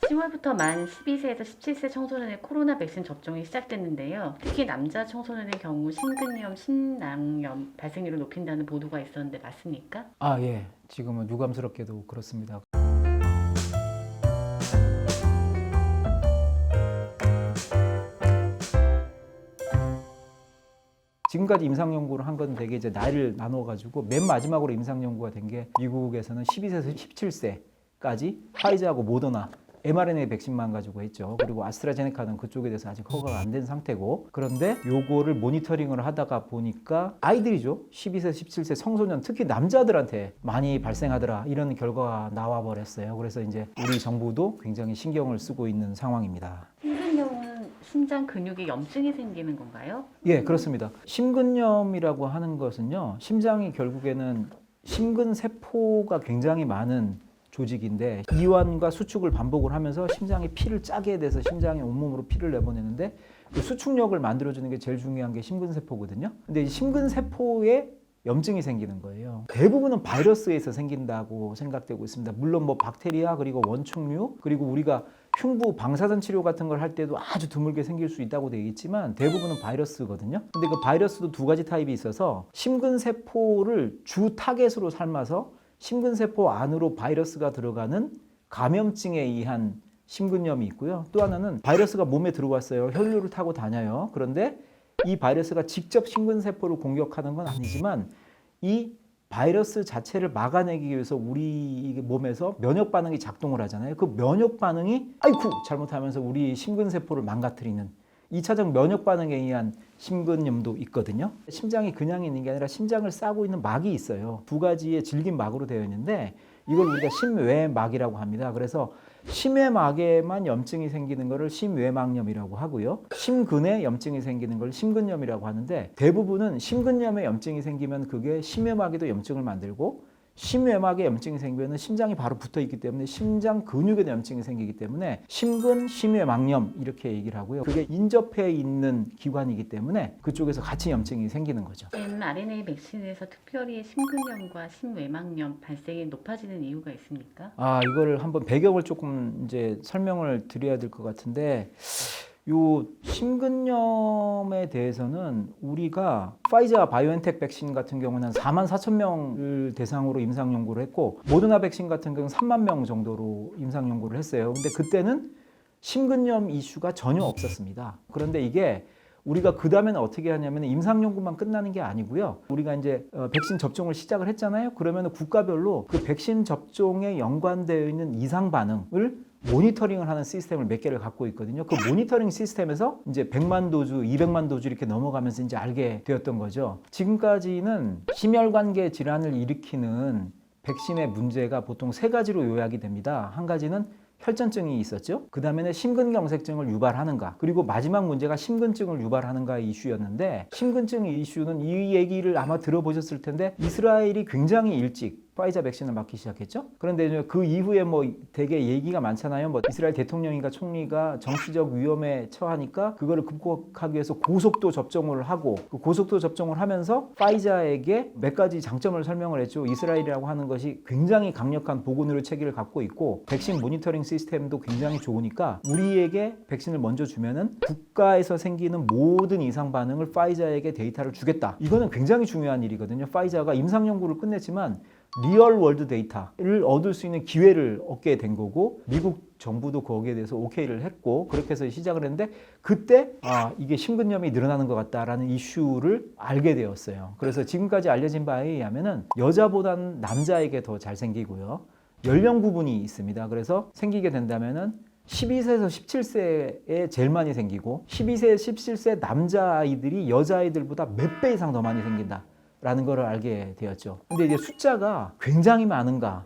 10월부터 만 12세에서 17세 청소년의 코로나 백신 접종이 시작됐는데요. 특히 남자 청소년의 경우 심근염, 심낭염 발생률을 높인다는 보도가 있었는데 맞습니까? 예. 지금은 유감스럽게도 그렇습니다. 지금까지 임상 연구를 한 건 되게 이제 나이를 나눠가지고 맨 마지막으로 임상 연구가 된 게 미국에서는 12세에서 17세까지 파이자하고 모더나 mRNA 백신만 가지고 했죠. 그리고 아스트라제네카는 그쪽에 대해서 아직 허가가 안 된 상태고, 그런데 요거를 모니터링을 하다가 보니까 아이들이죠. 12세, 17세 청소년, 특히 남자들한테 많이 발생하더라, 이런 결과가 나와 버렸어요. 그래서 이제 우리 정부도 굉장히 신경을 쓰고 있는 상황입니다. 심근염은 심장 근육에 염증이 생기는 건가요? 예, 그렇습니다. 심근염이라고 하는 것은요, 심장이 결국에는 심근세포가 굉장히 많은 조직인데, 이완과 수축을 반복을 하면서 심장이 피를 짜게 돼서 심장이 온몸으로 피를 내보내는데, 그 수축력을 만들어주는 게 제일 중요한 게 심근세포거든요. 근데 이 심근세포에 염증이 생기는 거예요. 대부분은 바이러스에서 생긴다고 생각되고 있습니다. 물론 뭐 박테리아, 그리고 원충류, 그리고 우리가 흉부 방사선 치료 같은 걸 할 때도 아주 드물게 생길 수 있다고 되어 있지만 대부분은 바이러스거든요. 근데 그 바이러스도 두 가지 타입이 있어서, 심근세포를 주 타겟으로 삼아서 심근세포 안으로 바이러스가 들어가는 감염증에 의한 심근염이 있고요. 또 하나는 바이러스가 몸에 들어왔어요. 혈류를 타고 다녀요. 그런데 이 바이러스가 직접 심근세포를 공격하는 건 아니지만 이 바이러스 자체를 막아내기 위해서 우리 몸에서 면역 반응이 작동을 하잖아요. 그 면역 반응이 아이쿠 잘못하면서 우리 심근세포를 망가뜨리는 2차적 면역 반응에 의한 심근염도 있거든요. 심장이 그냥 있는 게 아니라 심장을 싸고 있는 막이 있어요. 두 가지의 질긴 막으로 되어 있는데 이걸 우리가 심외막이라고 합니다. 그래서 심외막에만 염증이 생기는 것을 심외막염이라고 하고요. 심근에 염증이 생기는 걸 심근염이라고 하는데, 대부분은 심근염에 염증이 생기면 그게 심외막에도 염증을 만들고, 심외막에 염증이 생기면 심장이 바로 붙어 있기 때문에 심장 근육에 염증이 생기기 때문에 심근 심외막염 이렇게 얘기를 하고요. 그게 인접해 있는 기관이기 때문에 그쪽에서 같이 염증이 생기는 거죠. mRNA 백신에서 특별히 심근염과 심외막염 발생이 높아지는 이유가 있습니까? 이거를 한번 배경을 조금 이제 설명을 드려야 될 것 같은데, 요 심근염에 대해서는 우리가 파이자 바이오엔텍 백신 같은 경우는 44,000명을 대상으로 임상 연구를 했고, 모더나 백신 같은 경우는 3만 명 정도로 임상 연구를 했어요. 근데 그때는 심근염 이슈가 전혀 없었습니다. 그런데 이게 우리가 그 다음에는 어떻게 하냐면 임상 연구만 끝나는 게 아니고요. 우리가 이제 백신 접종을 시작을 했잖아요. 그러면 국가별로 그 백신 접종에 연관되어 있는 이상 반응을 모니터링을 하는 시스템을 몇 개를 갖고 있거든요. 그 모니터링 시스템에서 이제 100만 도주, 200만 도주 이렇게 넘어가면서 이제 알게 되었던 거죠. 지금까지는 심혈관계 질환을 일으키는 백신의 문제가 보통 세 가지로 요약이 됩니다. 한 가지는 혈전증이 있었죠. 그 다음에는 심근경색증을 유발하는가, 그리고 마지막 문제가 심근증을 유발하는가의 이슈였는데, 심근증 이슈는 이 얘기를 아마 들어보셨을 텐데, 이스라엘이 굉장히 일찍 파이자 백신을 맞기 시작했죠. 그런데 그 이후에 뭐 되게 얘기가 많잖아요. 뭐 이스라엘 대통령인가 총리가 정치적 위험에 처하니까 그거를 극복하기 위해서 고속도 접종을 하고, 그 고속도 접종을 하면서 파이자에게 몇 가지 장점을 설명을 했죠. 이스라엘이라고 하는 것이 굉장히 강력한 보건의료 체계를 갖고 있고, 백신 모니터링 시스템도 굉장히 좋으니까 우리에게 백신을 먼저 주면은 국가에서 생기는 모든 이상 반응을 파이자에게 데이터를 주겠다. 이거는 굉장히 중요한 일이거든요. 파이자가 임상 연구를 끝냈지만 리얼 월드 데이터를 얻을 수 있는 기회를 얻게 된 거고, 미국 정부도 거기에 대해서 오케이를 했고, 그렇게 해서 시작을 했는데, 그때 이게 심근염이 늘어나는 것 같다라는 이슈를 알게 되었어요. 그래서 지금까지 알려진 바에 의하면은 여자보다는 남자에게 더 잘 생기고요. 연령 구분이 있습니다. 그래서 생기게 된다면은 12세에서 17세에 제일 많이 생기고, 12세, 17세 남자아이들이 여자아이들보다 몇 배 이상 더 많이 생긴다 라는 걸 알게 되었죠. 근데 이제 숫자가 굉장히 많은가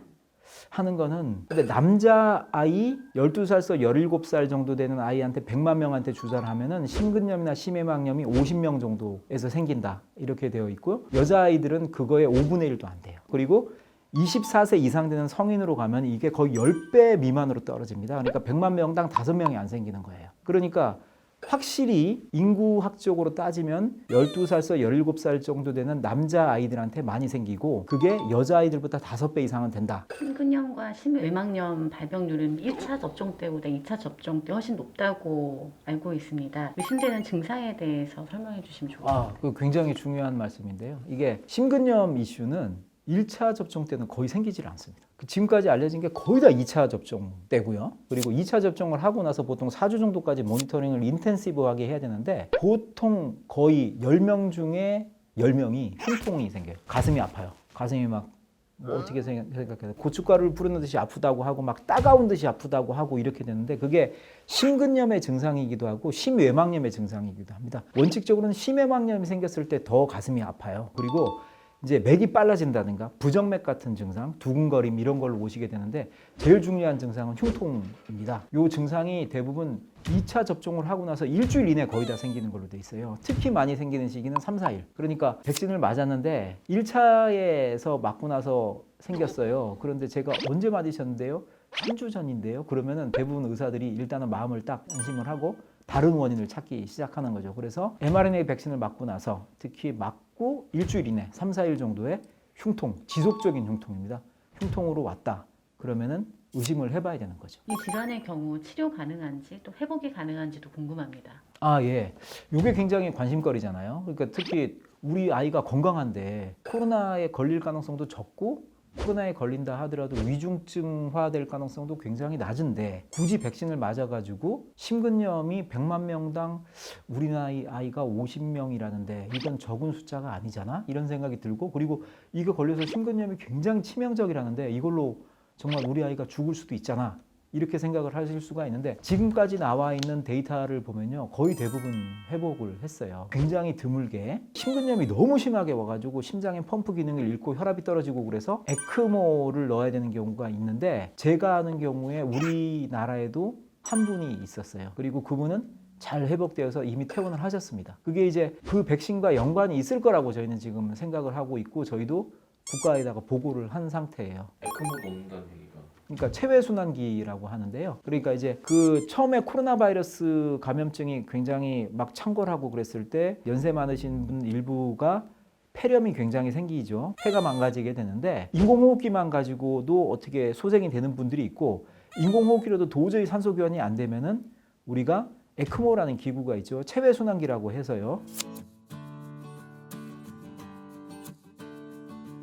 하는 거는, 근데 남자아이 12살에서 17살 정도 되는 아이한테 100만 명한테 주사를 하면은 심근염이나 심외막염이 50명 정도에서 생긴다 이렇게 되어 있고요. 여자아이들은 그거의 5분의 1도 안 돼요. 그리고 24세 이상 되는 성인으로 가면 이게 거의 10배 미만으로 떨어집니다. 그러니까 100만 명당 5명이 안 생기는 거예요. 그러니까 확실히 인구학적으로 따지면 12살에서 17살 정도 되는 남자아이들한테 많이 생기고 그게 여자아이들보다 5배 이상은 된다. 심근염과 심외막염 발병률은 1차 접종 때보다 2차 접종 때 훨씬 높다고 알고 있습니다. 의심되는 증상에 대해서 설명해 주시면 좋을 것 같아요. 그 굉장히 중요한 말씀인데요. 이게 심근염 이슈는 1차 접종 때는 거의 생기질 않습니다. 지금까지 알려진 게 거의 다 2차 접종 때고요. 그리고 2차 접종을 하고 나서 보통 4주 정도까지 모니터링을 인텐시브하게 해야 되는데 보통 거의 10명 중에 10명이 흉통이 생겨요. 가슴이 아파요. 가슴이 막 어떻게 생각해요? 고춧가루를 뿌리는 듯이 아프다고 하고 막 따가운 듯이 아프다고 하고 이렇게 되는데 그게 심근염의 증상이기도 하고 심외막염의 증상이기도 합니다. 원칙적으로는 심외막염이 생겼을 때 더 가슴이 아파요. 그리고 이제 맥이 빨라진다든가 부정맥 같은 증상, 두근거림 이런 걸로 오시게 되는데 제일 중요한 증상은 흉통입니다. 이 증상이 대부분 2차 접종을 하고 나서 일주일 이내 거의 다 생기는 걸로 돼 있어요. 특히 많이 생기는 시기는 3, 4일. 그러니까 백신을 맞았는데 1차에서 맞고 나서 생겼어요. 그런데 제가 언제 맞으셨는데요? 3주 전인데요. 그러면은 대부분 의사들이 일단은 마음을 딱 안심을 하고 다른 원인을 찾기 시작하는 거죠. 그래서 mRNA 백신을 맞고 나서 특히 맞고 일주일 이내 3, 4일 정도의 흉통, 지속적인 흉통입니다. 흉통으로 왔다. 그러면은 의심을 해봐야 되는 거죠. 이 질환의 경우 치료 가능한지 또 회복이 가능한지도 궁금합니다. 예. 이게 굉장히 관심거리잖아요. 그러니까 특히 우리 아이가 건강한데 코로나에 걸릴 가능성도 적고 코로나에 걸린다 하더라도 위중증화될 가능성도 굉장히 낮은데 굳이 백신을 맞아가지고 심근염이 100만 명당 우리 나이 아이가 50명이라는데 이건 적은 숫자가 아니잖아? 이런 생각이 들고 그리고 이거 걸려서 심근염이 굉장히 치명적이라는데 이걸로 정말 우리 아이가 죽을 수도 있잖아. 이렇게 생각을 하실 수가 있는데 지금까지 나와 있는 데이터를 보면요 거의 대부분 회복을 했어요. 굉장히 드물게 심근염이 너무 심하게 와가지고 심장의 펌프 기능을 잃고 혈압이 떨어지고 그래서 에크모를 넣어야 되는 경우가 있는데 제가 아는 경우에 우리나라에도 한 분이 있었어요. 그리고 그분은 잘 회복되어서 이미 퇴원을 하셨습니다. 그게 이제 그 백신과 연관이 있을 거라고 저희는 지금 생각을 하고 있고 저희도 국가에다가 보고를 한 상태예요. 에크모 넣는다는 얘기가 그러니까 체외순환기라고 하는데요. 그러니까 이제 그 처음에 코로나 바이러스 감염증이 굉장히 막 창궐하고 그랬을 때 연세 많으신 분 일부가 폐렴이 굉장히 생기죠. 폐가 망가지게 되는데 인공호흡기만 가지고도 어떻게 소생이 되는 분들이 있고 인공호흡기로도 도저히 산소 교환이 안 되면은 우리가 에크모라는 기구가 있죠. 체외순환기라고 해서요.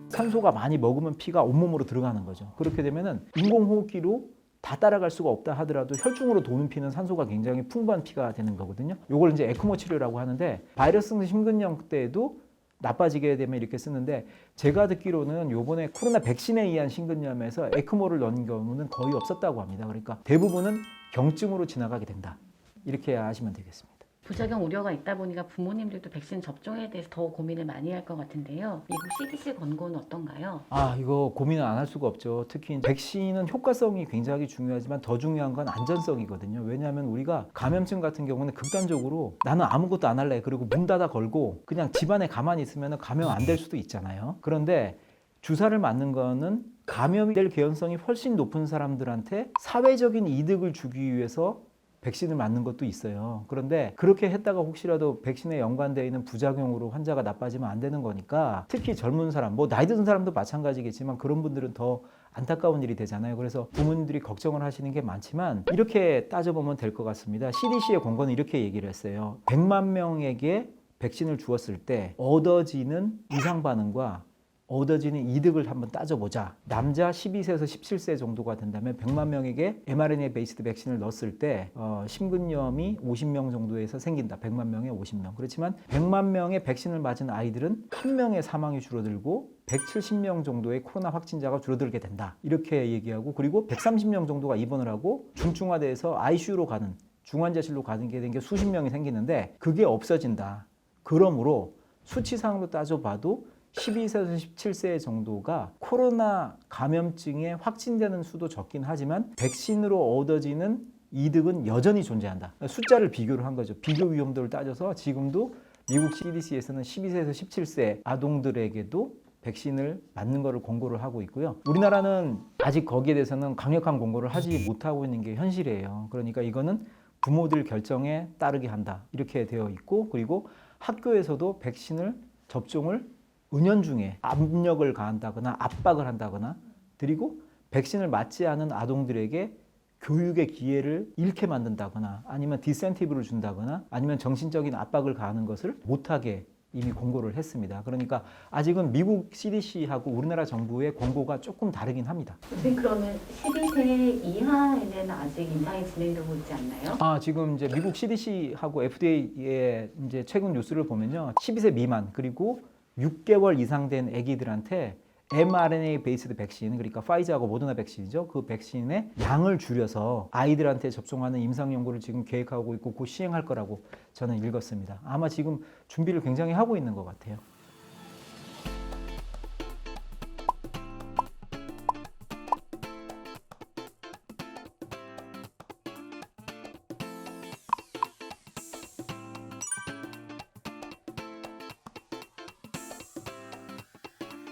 산소가 많이 먹으면 피가 온몸으로 들어가는 거죠. 그렇게 되면은 인공호흡기로 다 따라갈 수가 없다 하더라도 혈중으로 도는 피는 산소가 굉장히 풍부한 피가 되는 거거든요. 이걸 이제 에크모 치료라고 하는데 바이러스성 심근염 때에도 나빠지게 되면 이렇게 쓰는데 제가 듣기로는 요번에 코로나 백신에 의한 심근염에서 에크모를 넣은 경우는 거의 없었다고 합니다. 그러니까 대부분은 경증으로 지나가게 된다. 이렇게 아시면 되겠습니다. 부작용 우려가 있다 보니까 부모님들도 백신 접종에 대해서 더 고민을 많이 할 것 같은데요. 미국 CDC 권고는 어떤가요? 이거 고민을 안 할 수가 없죠. 특히 백신은 효과성이 굉장히 중요하지만 더 중요한 건 안전성이거든요. 왜냐하면 우리가 감염증 같은 경우는 극단적으로 나는 아무것도 안 할래. 그리고 문 닫아 걸고 그냥 집안에 가만히 있으면 감염 안 될 수도 있잖아요. 그런데 주사를 맞는 거는 감염이 될 개연성이 훨씬 높은 사람들한테 사회적인 이득을 주기 위해서 백신을 맞는 것도 있어요. 그런데 그렇게 했다가 혹시라도 백신에 연관되어 있는 부작용으로 환자가 나빠지면 안 되는 거니까 특히 젊은 사람, 뭐 나이 든 사람도 마찬가지겠지만 그런 분들은 더 안타까운 일이 되잖아요. 그래서 부모님들이 걱정을 하시는 게 많지만 이렇게 따져보면 될 것 같습니다. CDC의 권고는 이렇게 얘기를 했어요. 100만 명에게 백신을 주었을 때 얻어지는 이상 반응과 얻어지는 이득을 한번 따져보자. 남자 12세에서 17세 정도가 된다면 100만 명에게 mRNA 베이스드 백신을 넣었을 때 심근염이 50명 정도에서 생긴다. 100만 명에 50명. 그렇지만 100만 명의 백신을 맞은 아이들은 1명의 사망이 줄어들고 170명 정도의 코로나 확진자가 줄어들게 된다. 이렇게 얘기하고 그리고 130명 정도가 입원을 하고 중증화돼서 ICU로 가는 중환자실로 가는 게 된 게 수십 명이 생기는데 그게 없어진다. 그러므로 수치상으로 따져봐도 12세에서 17세 정도가 코로나 감염증에 확진되는 수도 적긴 하지만 백신으로 얻어지는 이득은 여전히 존재한다. 숫자를 비교를 한 거죠. 비교 위험도를 따져서 지금도 미국 CDC에서는 12세에서 17세 아동들에게도 백신을 맞는 것을 권고를 하고 있고요. 우리나라는 아직 거기에 대해서는 강력한 권고를 하지 못하고 있는 게 현실이에요. 그러니까 이거는 부모들 결정에 따르게 한다. 이렇게 되어 있고 그리고 학교에서도 백신을 접종을 은연중에 압력을 가한다거나 압박을 한다거나 그리고 백신을 맞지 않은 아동들에게 교육의 기회를 잃게 만든다거나 아니면 디센티브를 준다거나 아니면 정신적인 압박을 가하는 것을 못하게 이미 공고를 했습니다. 그러니까 아직은 미국 CDC하고 우리나라 정부의 공고가 조금 다르긴 합니다. 선생님 그러면 12세 이하에는 아직 임상이 진행되고 있지 않나요? 지금 이제 미국 CDC하고 FDA의 이제 최근 뉴스를 보면요. 12세 미만 그리고 6개월 이상 된 아기들한테 mRNA 베이스드 백신, 그러니까 파이자하고 모더나 백신이죠. 그 백신의 양을 줄여서 아이들한테 접종하는 임상 연구를 지금 계획하고 있고 곧 시행할 거라고 저는 읽었습니다. 아마 지금 준비를 굉장히 하고 있는 것 같아요.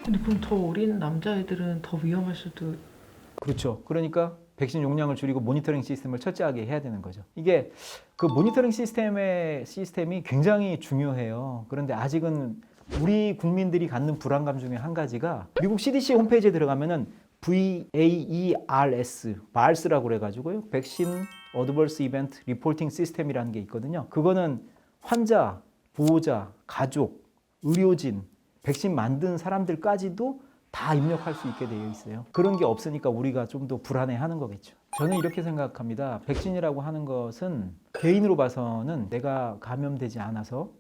근데 그럼 더 어린 남자애들은 더 위험할 수도. 그렇죠. 그러니까 백신 용량을 줄이고 모니터링 시스템을 철저하게 해야 되는 거죠. 이게 그 모니터링 시스템이 굉장히 중요해요. 그런데 아직은 우리 국민들이 갖는 불안감 중에 한 가지가 미국 CDC 홈페이지에 들어가면은 VAERS라고 그래가지고요. 백신 어드버스 이벤트 리포팅 시스템이라는 게 있거든요. 그거는 환자, 보호자, 가족, 의료진, 백신 만든 사람들까지도 다 입력할 수 있게 되어 있어요. 그런 게 없으니까 우리가 좀 더 불안해하는 거겠죠. 저는 이렇게 생각합니다. 백신이라고 하는 것은 개인으로 봐서는 내가 감염되지 않아서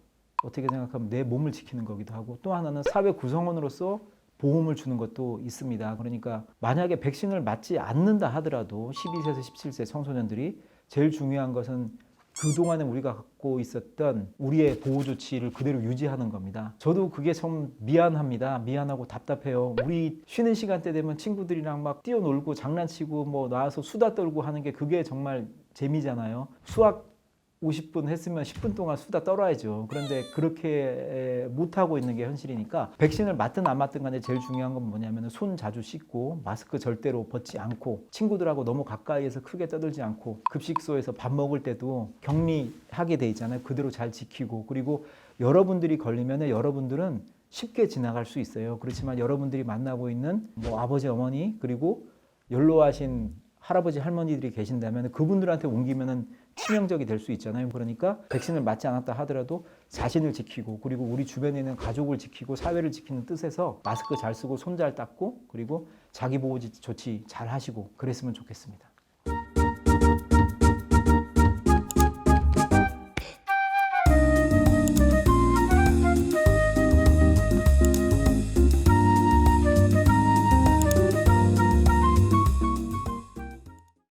어떻게 생각하면 내 몸을 지키는 거기도 하고 또 하나는 사회 구성원으로서 보험을 주는 것도 있습니다. 그러니까 만약에 백신을 맞지 않는다 하더라도 12세에서 17세 청소년들이 제일 중요한 것은 그동안에 우리가 갖고 있었던 우리의 보호 조치를 그대로 유지하는 겁니다. 저도 그게 좀 미안합니다. 미안하고 답답해요. 우리 쉬는 시간대 되면 친구들이랑 막 뛰어놀고 장난치고 뭐 나와서 수다 떨고 하는 게 그게 정말 재미잖아요. 수학 50분 했으면 10분 동안 수다 떨어야죠. 그런데 그렇게 못하고 있는 게 현실이니까 백신을 맞든 안 맞든 간에 제일 중요한 건 뭐냐면 손 자주 씻고 마스크 절대로 벗지 않고 친구들하고 너무 가까이에서 크게 떠들지 않고 급식소에서 밥 먹을 때도 격리하게 돼 있잖아요. 그대로 잘 지키고 그리고 여러분들이 걸리면 여러분들은 쉽게 지나갈 수 있어요. 그렇지만 여러분들이 만나고 있는 뭐 아버지 어머니 그리고 연로하신 할아버지 할머니들이 계신다면 그분들한테 옮기면은 치명적이 될 수 있잖아요. 그러니까 백신을 맞지 않았다 하더라도 자신을 지키고 그리고 우리 주변에 있는 가족을 지키고 사회를 지키는 뜻에서 마스크 잘 쓰고 손 잘 닦고 그리고 자기 보호 조치 잘 하시고 그랬으면 좋겠습니다.